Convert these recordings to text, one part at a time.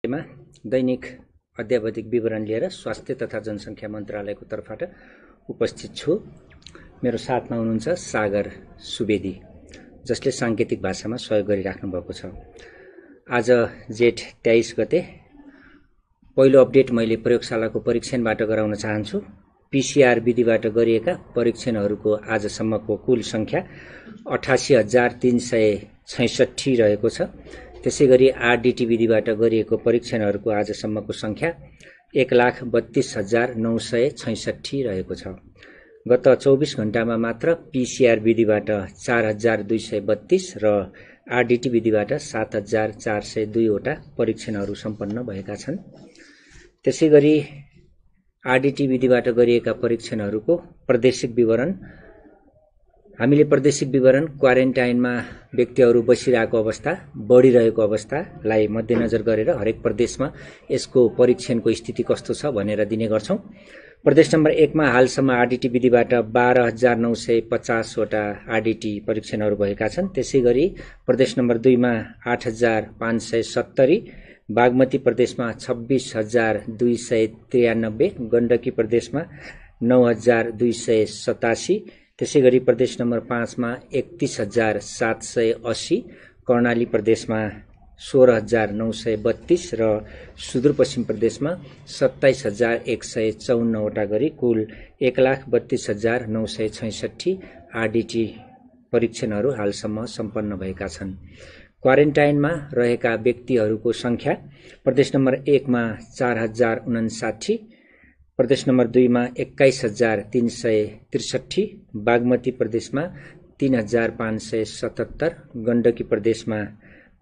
मा दैनिक अध्यावधिक विवरण लिएर स्वास्थ्य तथा जनसङ्ख्या मन्त्रालयको तर्फबाट उपस्थित छु। मेरो साथमा हुनुहुन्छ सागर सुवेदी, जसले साङ्केतिक भाषामा सहयोग गरिराख्नु भएको छ। आज जेठ 23 गते पहिलो अपडेट मैले प्रयोगशालाको परीक्षणबाट गराउन चाहन्छु। पीसीआर विधिबाट गरिएका परीक्षणहरूको आजसम्मको कुल संख्या 88,366 रहेको छ। त्यसैगरी आरडीटी विधिबाट गरिएको परीक्षणहरूको आजसम्मको संख्या 1,32,966 रहेको छ। गत 24 घण्टामा मात्र पीसीआर विधिबाट 4,232 र आरडीटी विधिबाट 7,402 वटा परीक्षणहरू सम्पन्न भएका छन्। त्यसैगरी आरडीटी विधिबाट गरिएका परीक्षणहरूको प्रादेशिक विवरण, हामीले प्रादेशिक विवरण क्वारेन्टाइनमा व्यक्तिहरू बसिरहेको अवस्था, बढिरहेको अवस्थालाई मध्यनजर गरेर हरेक प्रदेशमा यसको परीक्षणको स्थिति कस्तो छ भनेर दिने गर्छौं। प्रदेश नम्बर 1 मा हालसम्म आरडीटी विधिबाट 12,950 वटा आरडीटी परीक्षणहरू भएका छन्। त्यसैगरी प्रदेश नम्बर 2 मा 8,570, बागमती प्रदेशमा 26,293, गण्डकी प्रदेशमा 9,287, त्यसैगरी प्रदेश नम्बर 5 मा 31,780, कर्णाली प्रदेशमा 16,932 र सुदूरपश्चिम प्रदेशमा 27,154 वटा गरी कुल 1,32,966 आरडीटी परीक्षणहरू हालसम्म सम्पन्न भएका छन्। क्वारेन्टाइनमा रहेका व्यक्तिहरूको संख्या प्रदेश नम्बर 1 मा 4,059, प्रदेश नम्बर 2 मा 21,363, बागमती प्रदेशमा 3,577, गण्डकी प्रदेशमा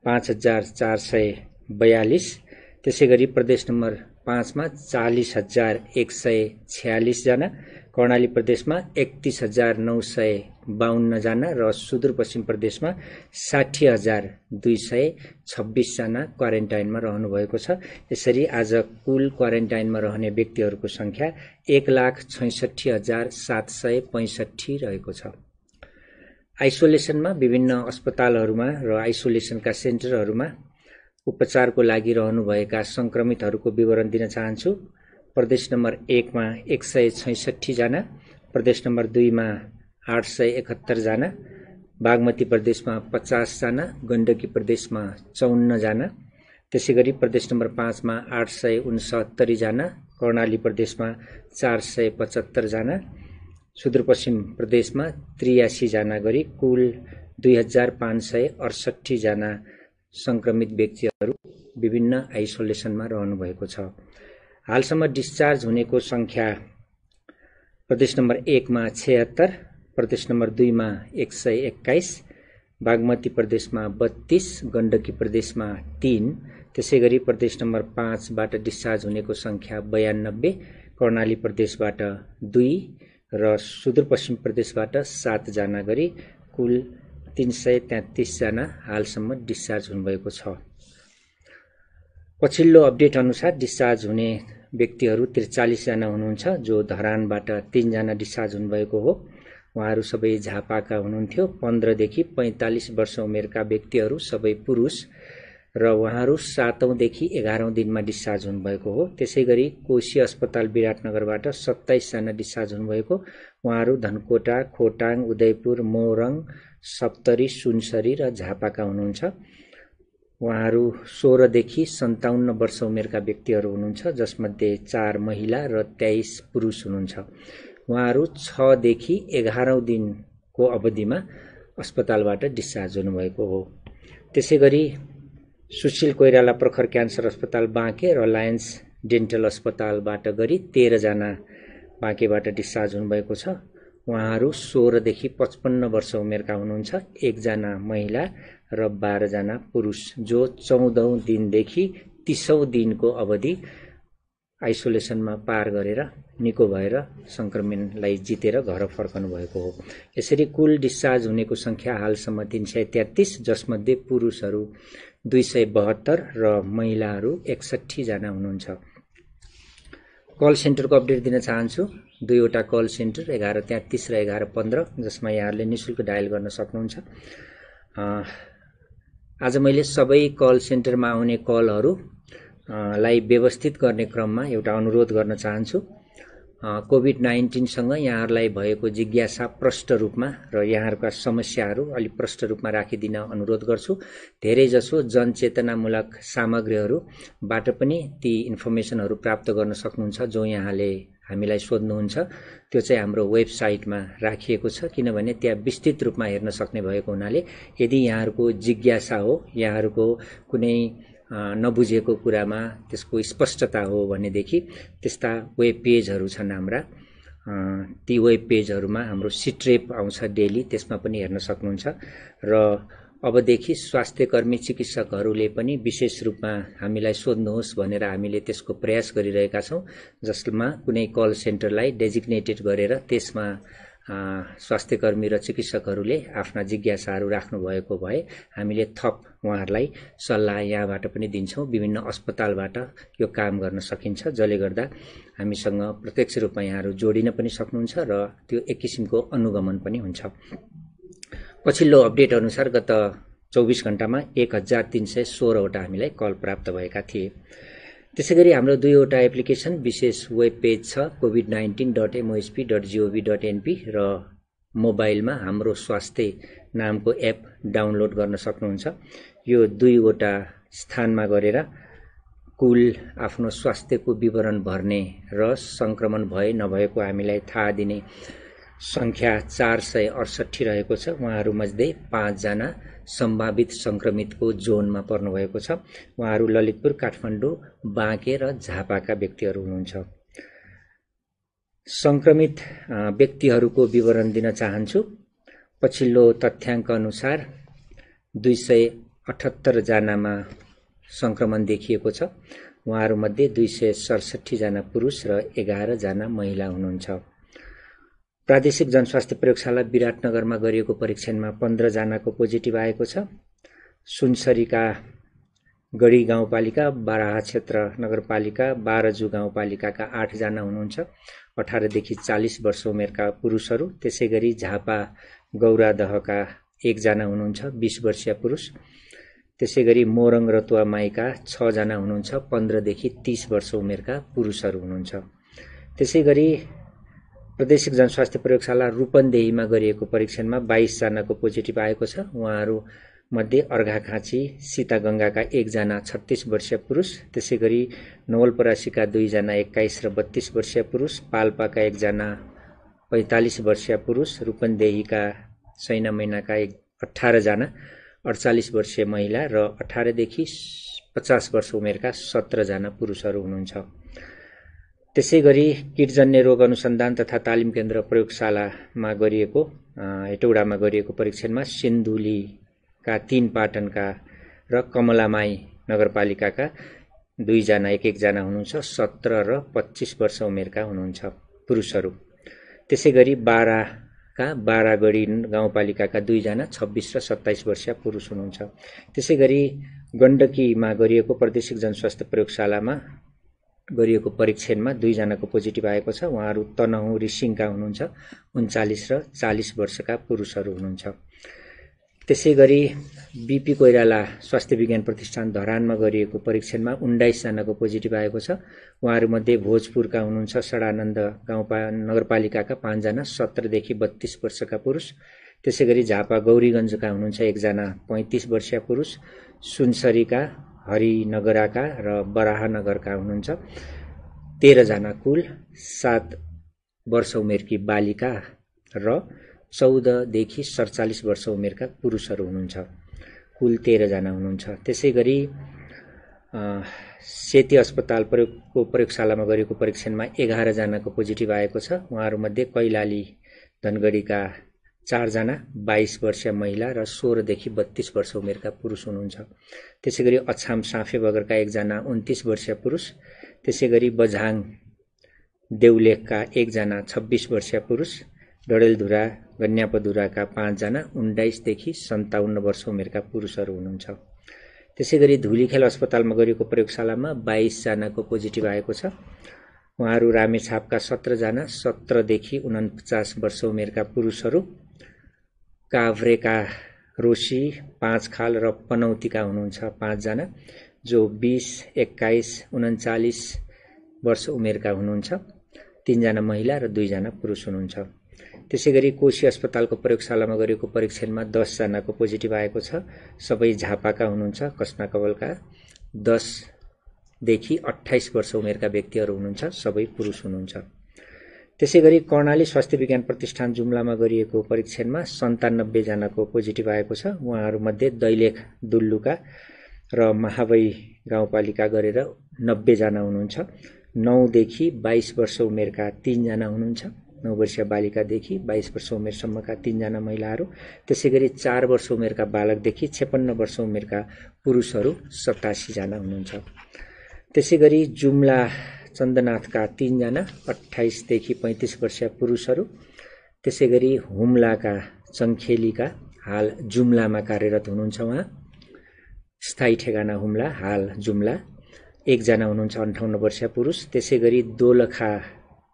5,442, त्यसैगरी प्रदेश नम्बर 5 मा 40,146 जना, कर्णाली प्रदेशमा 31,952 जना र सुदूरपश्चिम प्रदेशमा 60,226 जना क्वारेन्टाइनमा रहनु भएको छ। यसरी आज कुल क्वारेन्टाइनमा रहने व्यक्तिहरूको संख्या 1,66,765 रहेको छ। आइसोलेसनमा विभिन्न अस्पतालहरूमा र आइसोलेसनका सेन्टरहरूमा उपचारको लागि रहनुभएका संक्रमितहरूको विवरण दिन चाहन्छु। प्रदेश नम्बर 1 मा 166 जना, प्रदेश नम्बर 2 मा 871 जना, बागमती प्रदेशमा 50 जना, गण्डकी प्रदेशमा 54 जना, त्यसैगरी प्रदेश नम्बर 5 मा 869 जना, कर्णाली प्रदेशमा 475 जना, सुदूरपश्चिम प्रदेशमा 83 जना गरी कुल 2,568 जना संक्रमित व्यक्तिहरू विभिन्न आइसोलेसनमा रहनु भएको छ। हालसम्म डिस्चार्ज हुनेको संख्या प्रदेश नम्बर 1 मा 76, प्रदेश नम्बर 2 मा 121, बागमती प्रदेशमा 32, गण्डकी प्रदेशमा 3, त्यसैगरी प्रदेश नम्बर 5 बाट डिस्चार्ज हुनेको संख्या 92, कर्णाली प्रदेशबाट 2 र सुदूरपश्चिम प्रदेशबाट 7 जना गरी कुल 333 जना हालसम्म डिस्चार्ज हुनुभएको छ। पछिल्लो अपडेट अनुसार डिस्चार्ज हुने व्यक्तिहरू 43 जना हुनुहुन्छ, जो धरानबाट 3 जना डिस्चार्ज हुनुभएको हो। उहाँहरू सबै झापाका हुनुहुन्थ्यो। 15 देखि 45 वर्ष उमेरका व्यक्तिहरू सबै पुरुष र उहाँहरू 7औं देखि 11औं दिनमा डिस्चार्ज हुनुभएको हो। त्यसैगरी कोशी अस्पताल विराटनगरबाट 27 जना डिस्चार्ज हुनुभएको। उहाँहरू धनकोटा, खोटाङ, उदयपुर, मोरङ, सप्तरी, सुनसरी र झापाका हुनुहुन्छ। उहाँहरू 16 देखि 57 वर्ष उमेरका व्यक्तिहरू हुनुहुन्छ, जसमध्ये 4 महिला र 23 पुरुष हुनुहुन्छ। उहाँहरू 6 देखि 11औं दिनको अवधिमा अस्पतालबाट डिस्चार्ज हुनुभएको हो। त्यसैगरी सुशील कोइराला प्रखर क्यान्सर अस्पताल बाँके र लायन्स डेन्टल अस्पतालबाट गरी 13 जना बाँकेबाट डिस्चार्ज हुनुभएको छ। उहाँहरू 16 देखि 55 वर्ष उमेरका हुनुहुन्छ, 1 जना महिला र 12 जना पुरुष, जो 14औं दिनदेखि 30औं दिनको अवधि आइसोलेसनमा पार गरेर निको भएर संक्रमणलाई जितेर घर फर्कनु भएको हो। यसरी कुल डिस्चार्ज हुनेको संख्या हालसम्म 333, जसमध्ये पुरुषहरू 272 र महिलाहरू 61 जना हुनुहुन्छ। कल सेन्टरको अपडेट दिन चाहन्छु। 2 वटा कल सेन्टर 1133 र 1115, जसमा यहाँहरूले निशुल्क डायल गर्न सक्नुहुन्छ। आज मैले सबै कल सेन्टरमा आउने कलहरू लाई व्यवस्थित गर्ने क्रममा एउटा अनुरोध गर्न चाहन्छु। कोभिड-19 सँग यहाँहरूलाई भएको जिज्ञासा प्रष्ट रूपमा र यहाँहरूका समस्याहरू अलि प्रष्ट रूपमा राखिदिन अनुरोध गर्छु। धेरैजसो जनचेतनामूलक सामग्रीहरूबाट पनि ती इन्फर्मेसनहरू प्राप्त गर्न सक्नुहुन्छ जो यहाँले हामीलाई सोध्नुहुन्छ। त्यो चाहिँ हाम्रो वेबसाइटमा राखिएको छ, किनभने त्यहाँ विस्तृत रूपमा हेर्न सक्ने भएको हुनाले यदि यहाँहरूको जिज्ञासा हो, यहाँहरूको कुनै नबुझेको कुरामा त्यसको स्पष्टता हो भनेदेखि त्यस्ता वेब पेजहरू छन् हाम्रा। ती वेब पेजहरूमा हाम्रो सिट्रेप आउँछ डेली, त्यसमा पनि हेर्न सक्नुहुन्छ। र अबदेखि स्वास्थ्यकर्मी चिकित्सकहरूले पनि विशेष रूपमा हामीलाई सोध्नुहोस् भनेर हामीले त्यसको प्रयास गरिरहेका छौँ, जसमा कुनै कल सेन्टरलाई डेजिग्नेटेड गरेर त्यसमा स्वास्थ्यकर्मी र चिकित्सकहरूले आफ्ना जिज्ञासाहरू राख्नु भएको भए हामीले थप उहाँहरूलाई सल्लाह यहाँबाट पनि दिन्छौँ। विभिन्न अस्पतालबाट यो काम गर्न सकिन्छ, जसले गर्दा हामीसँग प्रत्यक्ष रूपमा यहाँहरू जोडिन पनि सक्नुहुन्छ र त्यो एक किसिमको अनुगमन पनि हुन्छ। पछिल्लो अपडेट अनुसार गत 24 घण्टामा 1316वटा हामीलाई कल प्राप्त भएका थिए। त्यसैगरी हाम्रो दुईवटा एप्लिकेसन विशेष वेब पेज छ, covid19.mosp.gov.np र मोबाइलमा हाम्रो स्वास्थ्य नामको एप डाउनलोड गर्न सक्नुहुन्छ। यो दुईवटा स्थानमा गरेर कुल आफ्नो स्वास्थ्यको विवरण भर्ने र संक्रमण भए नभएको हामीलाई थाहा दिने संख्या 468 रहेको छ। उहाँहरूमध्ये 5 जना सम्भावित संक्रमितको जोनमा पर्नुभएको छ। उहाँहरू ललितपुर, काठमाडौँ, बाँके र झापाका व्यक्तिहरू हुनुहुन्छ। संक्रमित व्यक्तिहरूको विवरण दिन चाहन्छु। पछिल्लो तथ्याङ्क अनुसार 278 जनामा संक्रमण देखिएको छ। उहाँहरूमध्ये 267 जना पुरुष र 11 जना महिला हुनुहुन्छ। प्रादेशिक जनस्वास्थ्य प्रयोगशाला विराटनगरमा गरिएको परीक्षणमा 15 जनाको पोजिटिभ आएको छ। सुनसरीका गढी गाउँपालिका, बाराहा क्षेत्र नगरपालिका, बारजु गाउँपालिकाका 8 जना हुनुहुन्छ, 18 देखि 40 वर्ष उमेरका पुरुषहरू। त्यसैगरी झापा गौरादहका 1 जना हुनुहुन्छ, 20 वर्षीय पुरुष। त्यसैगरी मोरङ रतुवा माईका 6 जना हुनुहुन्छ, 15 देखि 30 वर्ष उमेरका पुरुषहरू हुनुहुन्छ। त्यसैगरी प्रादेशिक जनस्वास्थ्य प्रयोगशाला रूपन्देहीमा गरिएको परीक्षणमा 22 जनाको पोजिटिभ आएको छ। उहाँहरू मध्ये अर्घाखाँची सीतागंगाका 1 जना 36 वर्षीय पुरुष। त्यसैगरी नवलपरासीका 2 जना 21 र 32 वर्षीय पुरुष, पाल्पाका 1 जना 45 वर्षीय पुरुष, रूपन्देहीका सैनामैनाका 18 जना 48 वर्षीय महिला र 18 देखि 50 वर्ष उमेरका 17 जना पुरुषहरू हुनुहुन्छ। त्यसैगरी कीटजन्य रोग अनुसन्धान तथा तालिम केन्द्र प्रयोगशालामा गरिएको हेटौडामा गरिएको परीक्षणमा सिन्धुलीका 3 पाटनका र कमलामाई नगरपालिकाका 2 जना 1 जना हुनुहुन्छ, 17 र 25 वर्ष उमेरका हुनुहुन्छ पुरुषहरू। त्यसैगरी बाराका बारागढी गाउँपालिकाका 2 जना 26 र 27 वर्षीय पुरुष हुनुहुन्छ। त्यसैगरी गण्डकीमा गरिएको प्रादेशिक जनस्वास्थ्य प्रयोगशालामा गरिएको परीक्षणमा 2 जनाको पोजिटिभ आएको छ। उहाँहरू तनहुँ रिसिङका हुनुहुन्छ, 39 र 40 वर्षका पुरुषहरू हुनुहुन्छ। त्यसैगरी बीपी कोइराला स्वास्थ्य विज्ञान प्रतिष्ठान धरानमा गरिएको परीक्षणमा 19 जनाको पोजिटिभ आएको छ। उहाँहरूमध्ये भोजपुरका हुनुहुन्छ, सडानन्द नगरपालिकाका 5 जना 17 देखि 32 वर्षका पुरुष। त्यसैगरी झापा गौरीगञ्जका हुनुहुन्छ 1 जना 35 वर्षीय पुरुष, सुनसरीका हरिनगराका र बराहनगरका हुनुहुन्छ 13 जना, कुल 7 वर्ष उमेरकी बालिका र 14 देखि 47 वर्ष उमेरका पुरुषहरू हुनुहुन्छ, कुल 13 जना हुनुहुन्छ। त्यसैगरी सेती अस्पताल प्रयोगशालामा गरेको परीक्षणमा 11 जनाको पोजिटिभ आएको छ। उहाँहरूमध्ये कैलाली धनगढीका 4 जना 22 वर्षीय महिला र 16 देखि 32 वर्ष उमेरका पुरुष हुनुहुन्छ। त्यसैगरी अछाम साँफे बगरका 1 जना 29 वर्षीय पुरुष। त्यसैगरी बझाङ देउलेखका 1 जना 26 वर्षीय पुरुष, डडेलधुरा गन्यापधुराका 5 जना 19 देखि 57 वर्ष उमेरका पुरुषहरू हुनुहुन्छ। त्यसैगरी धुलीखेल अस्पतालमा गरिएको प्रयोगशालामा 22 जनाको पोजिटिभ आएको छ। उहाँहरू रामेछापका 17 जना 17 देखि 49 वर्ष उमेरका पुरुषहरू, काभ्रेका रोशी, 5 खाल र पनौतीका हुनुहुन्छ 5 जना, जो 20, 21, 39 वर्ष उमेरका हुनुहुन्छ। 3 जना महिला र 2 जना पुरुष हुनुहुन्छ। त्यसैगरी कोशी अस्पतालको प्रयोगशालामा गरिएको परीक्षणमा 10 जनाको पोजिटिभ आएको छ। सबै झापाका हुनुहुन्छ। कस्नाकवलका 10 देखि 28 वर्ष उमेरका व्यक्तिहरू हुनुहुन्छ। सबै पुरुष हुनुहुन्छ। त्यसैगरी कर्णाली स्वास्थ्य विज्ञान प्रतिष्ठान जुम्लामा गरिएको परीक्षणमा 97 जनाको पोजिटिभ आएको छ। उहाँहरूमध्ये दैलेख दुल्लुका र महावै गाउँपालिका गरेर 90 जना हुनुहुन्छ। 9 देखि 22 वर्ष उमेरका 3 जना हुनुहुन्छ। 9 वर्षीय बालिकादेखि 22 वर्ष उमेरसम्मका 3 जना महिलाहरू। त्यसैगरी 4 वर्ष उमेरका बालकदेखि 56 वर्ष उमेरका पुरुषहरू 87 जना हुनुहुन्छ। त्यसैगरी जुम्ला चन्दनाथका 3 जना 28 देखि 35 वर्षीय पुरुषहरू। त्यसैगरी हुम्लाका चङ्खेलीका हाल जुम्लामा कार्यरत हुनुहुन्छ। उहाँ स्थायी ठेगाना हुम्ला, हाल जुम्ला, 1 जना हुनुहुन्छ 58 वर्षीय पुरुष। त्यसैगरी दोलखा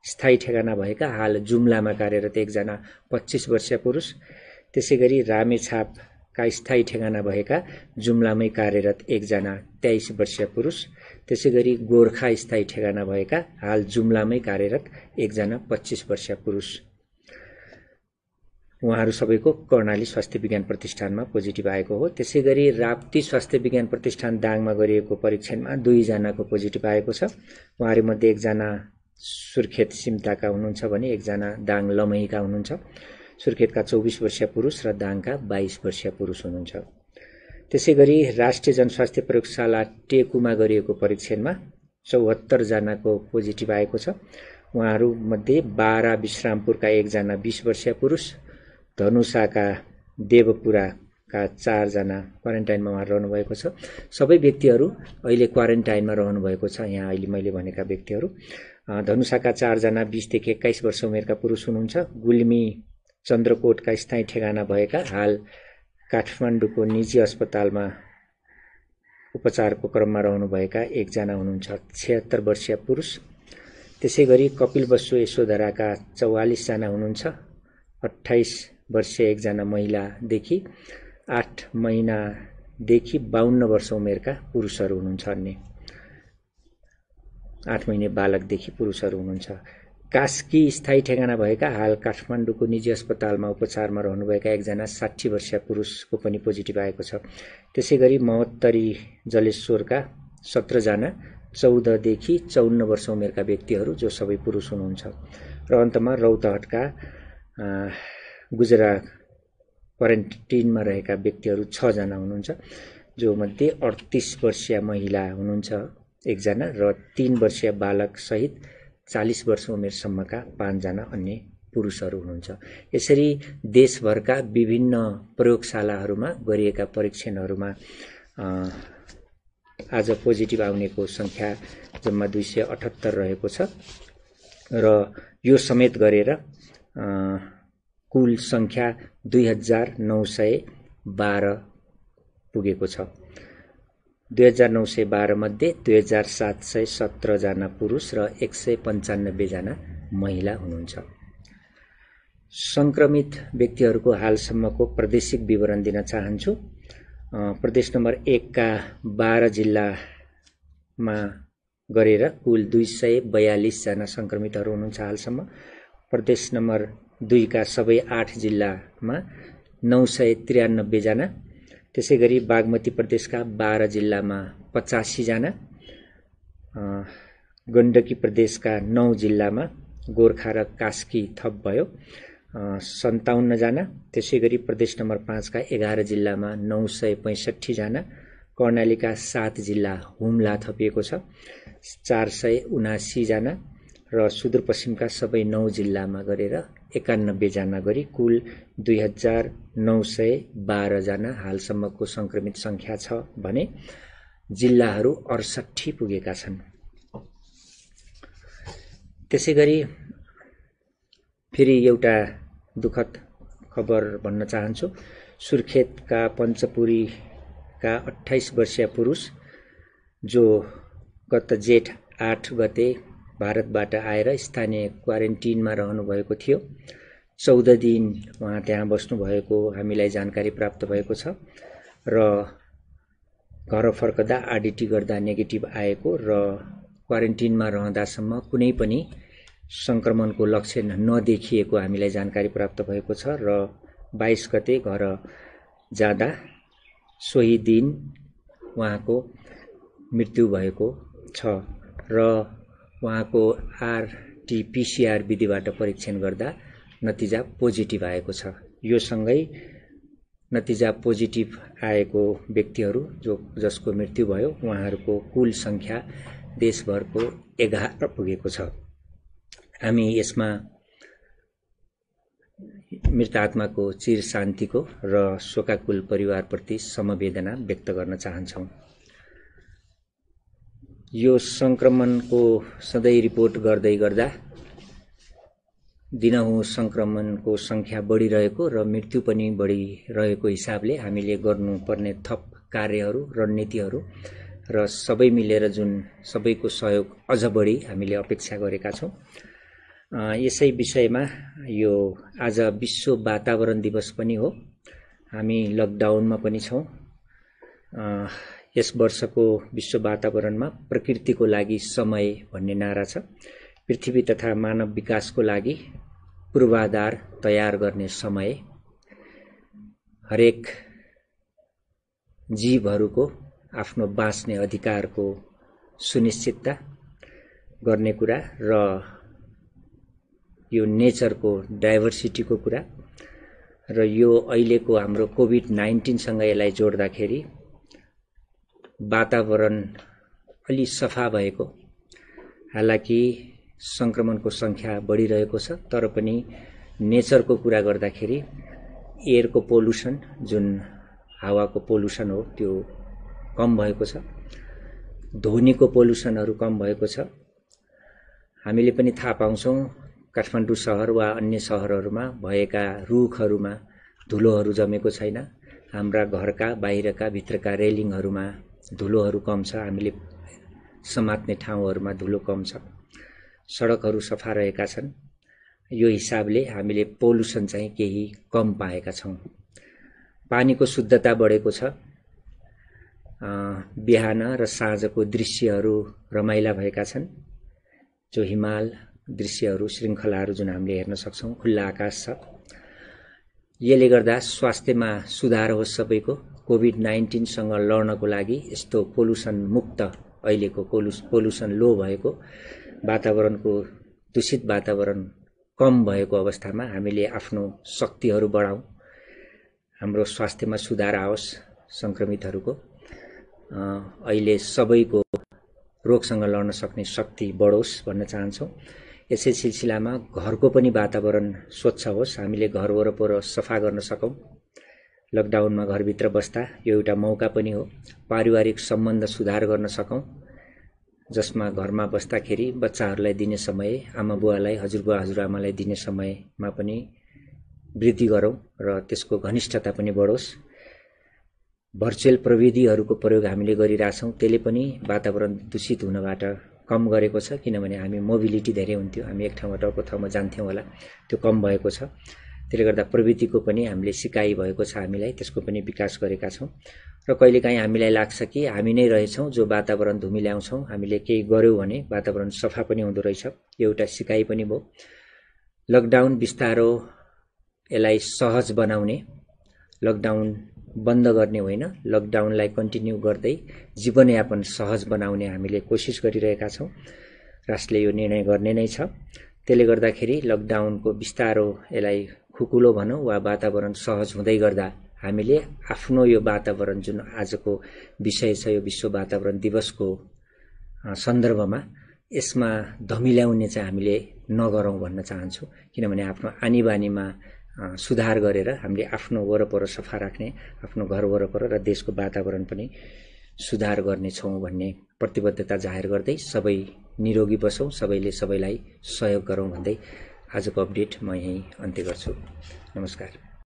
स्थायी ठेगाना भएका हाल जुम्लामा कार्यरत 1 जना 25 वर्षीय पुरुष। त्यसैगरी रामेछापका स्थायी ठेगाना भएका जुम्लामै कार्यरत 1 जना 23 वर्षीय पुरुष। त्यसैगरी गोर्खा स्थायी ठेगाना भएका हाल जुम्लामै कार्यरत 1 जना 25 वर्षीय पुरुष। उहाँहरू सबैको कर्णाली स्वास्थ्य विज्ञान प्रतिष्ठानमा पोजिटिभ आएको हो। त्यसैगरी राप्ती स्वास्थ्य विज्ञान प्रतिष्ठान दाङमा गरिएको परीक्षणमा 2 जनाको पोजिटिभ आएको छ। उहाँहरूमध्ये 1 जना सुर्खेत सिमताका हुनुहुन्छ भने 1 जना दाङ लमहीका हुनुहुन्छ। सुर्खेतका 24 वर्षीय पुरुष र दाङका 22 वर्षीय पुरुष हुनुहुन्छ। त्यसैगरी राष्ट्रिय जनस्वास्थ्य प्रयोगशाला टेकुमा गरिएको परीक्षणमा 74 जनाको पोजिटिभ आएको छ। उहाँहरूमध्ये 12 विश्रामपुरका 1 जना 20 वर्षीय पुरुष, धनुषाका देवपुराका 4 जना क्वारेन्टाइनमा उहाँहरू रहनुभएको छ। सबै व्यक्तिहरू अहिले क्वारेन्टाइनमा रहनुभएको छ। यहाँ अहिले मैले भनेका व्यक्तिहरू धनुषाका 4 जना 20 देखि 21 वर्ष उमेरका पुरुष हुनुहुन्छ। गुल्मी चन्द्रकोटका स्थायी ठेगाना भएका हाल काठमाडौँको निजी अस्पतालमा उपचारको क्रममा रहनुभएका 1 जना हुनुहुन्छ 76 वर्षीय पुरुष। त्यसैगरी कपिलवस्तु यशोधराका 44 जना हुनुहुन्छ। 28 वर्षीय 1 जना महिलादेखि 8 महिनादेखि 52 वर्ष उमेरका पुरुषहरू हुनुहुन्छ। अन्य 8 महिने बालकदेखि पुरुषहरू हुनुहुन्छ। कास्की स्थायी ठेगाना भएका हाल काठमाडौँको निजी अस्पतालमा उपचारमा रहनुभएका 1 जना 60 वर्षीय पुरुषको पनि पोजिटिभ आएको छ। त्यसैगरी महोत्तरी जलेश्वरका 17 जना 14 देखि 54 वर्ष उमेरका व्यक्तिहरू जो सबै पुरुष हुनुहुन्छ। र अन्तमा रौतहटका गुजरा क्वारेन्टिनमा रहेका व्यक्तिहरू 6 जना हुनुहुन्छ। जो मध्ये 38 वर्षीय महिला हुनुहुन्छ 1 जना र 3 वर्षीय बालक सहित 40 वर्ष उमेरसम्मका 5 जना अन्य पुरुषहरू हुनुहुन्छ। यसरी देशभरका विभिन्न प्रयोगशालाहरूमा गरिएका परीक्षणहरूमा आज पोजिटिभ आउनेको संख्या जम्मा 278 रहेको छ र यो समेत गरेर कुल संख्या 2912 पुगेको छ। 2912 मध्ये 2717 जना पुरुष र 195 जना महिला हुनुहुन्छ। संक्रमित व्यक्तिहरूको हालसम्मको प्रादेशिक विवरण दिन चाहन्छु। प्रदेश नम्बर 1 का 12 जिल्लामा गरेर कुल 242 जना संक्रमितहरू हुनुहुन्छ हालसम्म। प्रदेश नम्बर 2 का सबै 8 जिल्लामा 993 जना। त्यसैगरी बागमती प्रदेशका 12 जिल्लामा 85 जना, गण्डकी प्रदेशका 9 जिल्लामा गोर्खा र कास्की थप भयो 57 जना। त्यसैगरी प्रदेश नम्बर 5 का 11 जिल्लामा 965 जना, कर्णालीका 7 जिल्ला हुम्ला थपिएको छ 479 जना र सुदूरपश्चिमका सबै 9 जिल्लामा गरेर 91 जना गरी कुल 2912 जना हालसम्मको संक्रमित संख्या छ भने जिल्लाहरू 68 पुगेका छन्। त्यसैगरी फेरि एउटा दुःखद खबर भन्न चाहन्छु। सुर्खेतका पञ्चपुरीका 28 वर्षीय पुरुष जो गत जेठ 8 गते भारतबाट आएर स्थानीय क्वारेन्टिनमा रहनुभएको थियो। 14 दिन उहाँ त्यहाँ बस्नुभएको हामीलाई जानकारी प्राप्त भएको छ र घर फर्कदा आरडिटी गर्दा नेगेटिभ आएको र क्वारेन्टिनमा रहँदासम्म कुनै पनि संक्रमणको लक्षण नदेखिएको हामीलाई जानकारी प्राप्त भएको छ र 22 गते घर जाँदा सोही दिन उहाँको मृत्यु भएको छ र उहाँको आरटीपीसीआर विधिबाट परीक्षण गर्दा नतिजा पोजिटिभ आएको छ। यो सँगै नतिजा पोजिटिभ आएको व्यक्तिहरू जसको मृत्यु भयो उहाँहरूको कुल संख्या देशभरको 11 पुगेको छ। हामी यसमा मृत आत्माको चिर शान्तिको र शोकाकुल परिवारप्रति समवेदना व्यक्त गर्न चाहन्छौं। यो संक्रमणको सधैँ रिपोर्ट गर्दै गर्दा दिनहुँ संक्रमणको संख्या बढिरहेको र मृत्यु पनि बढिरहेको हिसाबले हामीले गर्नुपर्ने थप कार्यहरू रणनीतिहरू र सबै मिलेर जुन सबैको सहयोग अझ बढी हामीले अपेक्षा गरेका छौं। यसै विषयमा यो आज विश्व वातावरण दिवस पनि हो। हामी लकडाउनमा पनि छौं। यस वर्षको विश्व वातावरणमा प्रकृतिको लागि समय भन्ने नारा छ। पृथ्वी तथा मानव विकासको लागि पूर्वाधार तयार गर्ने समय, हरेक जीवहरूको आफ्नो बाँच्ने अधिकारको सुनिश्चितता गर्ने कुरा र यो नेचरको डाइभर्सिटीको कुरा र यो अहिलेको हाम्रो कोभिड-19 सँग यसलाई जोड्दाखेरि वातावरण अलि सफा भएको, हालाकि संक्रमणको संख्या बढिरहेको छ तर पनि नेचरको कुरा गर्दाखेरि एयरको पोल्युसन जुन हावाको पोल्युसन हो त्यो कम भएको छ, ध्वनिको पोल्युसनहरू कम भएको छ। हामीले पनि थाहा पाउँछौं काठमाडौँ शहर वा अन्य शहरहरूमा भएका रुखहरूमा धुलोहरू जमेको छैन। हाम्रा घरका बाहिरका भित्रका रेलिङहरूमा धुलोहरू कम छ। हामीले समात्ने ठाउँहरूमा धुलो कम छ। सडकहरू सफा रहेका छन्। यो हिसाबले हामीले पोल्युसन चाहिँ केही कम पाएका छौं। पानीको शुद्धता बढेको छ। बिहान र साँझको दृश्यहरू रमाइला भएका छन्। जो हिमाल दृश्यहरू श्रृंखलाहरू जुन हामीले हेर्न सक्छौं, खुल्ला आकाश छ। यसले गर्दा स्वास्थ्यमा सुधार होस् सबैको। कोभिड-19 सँग लड्नको लागि यस्तो पोल्युसन मुक्त अहिलेको पोल्युसन लो भएको वातावरणको दूषित वातावरण कम भएको अवस्थामा हामीले आफ्नो शक्तिहरू बढाउँ, हाम्रो स्वास्थ्यमा सुधार आओस्, संक्रमितहरूको अहिले सबैको रोगसँग लड्न सक्ने शक्ति बढोस् भन्न चाहन्छौं। यसै सिलसिलामा घरको पनि वातावरण स्वच्छ होस्, हामीले घर वरपर सफा गर्न सकौं। लकडाउनमा घरभित्र बस्दा यो एउटा मौका पनि हो पारिवारिक सम्बन्ध सुधार गर्न सकौं, जसमा घरमा बस्दाखेरि बच्चाहरूलाई दिने समय, आमा बुवालाई, हजुरबुवा हजुरआमालाई दिने समयमा पनि वृद्धि गरौं र त्यसको घनिष्ठता पनि बढोस्। भर्चुअल प्रविधिहरूको प्रयोग हामीले गरिरहेछौं, त्यसले पनि वातावरण दूषित हुनबाट कम गरेको छ। किनभने हामी मोबिलिटी धेरै हुन्थ्यो, हामी एक ठाउँबाट अर्को ठाउँमा जान्थ्यौं होला, त्यो कम भएको छ। त्यसले गर्दा प्रविधिको पनि हामीले सिकाइ भएको छ, हामीलाई त्यसको पनि विकास गरेका छौं। र कहिलेकाहीँ हामीलाई लाग्छ कि हामी नै रहेछौं जो वातावरण धुमिल्याउँछौं, हामीले केही गर्यौं भने वातावरण सफा पनि हुँदो रहेछ। यो एउटा सिकाइ पनि भयो। लकडाउन बिस्तारो यसलाई सहज बनाउने, लकडाउन बन्द गर्ने होइन, लकडाउनलाई कन्टिन्यू गर्दै जीवनयापन सहज बनाउने हामीले कोसिस गरिरहेका छौं। राष्ट्रले यो निर्णय गर्ने नै छ। त्यसले गर्दाखेरि लकडाउनको बिस्तारो यसलाई खुकुलो भनौं वा वातावरण सहज हुँदै गर्दा हामीले आफ्नो यो वातावरण जुन आजको विषय छ, यो विश्व वातावरण दिवसको सन्दर्भमा यसमा धमिल्याउने चाहिँ हामीले नगरौं भन्न चाहन्छु। किनभने आफ्नो आनीबानीमा सुधार गरेर हामीले आफ्नो वरपर सफा राख्ने, आफ्नो घर वरपर र देशको वातावरण पनि सुधार गर्नेछौं भन्ने प्रतिबद्धता जाहेर गर्दै सबै निरोगी बसौं, सबैले सबैलाई सहयोग गरौं भन्दै आजको अपडेट म यही अन्त्य गर्छु। नमस्कार।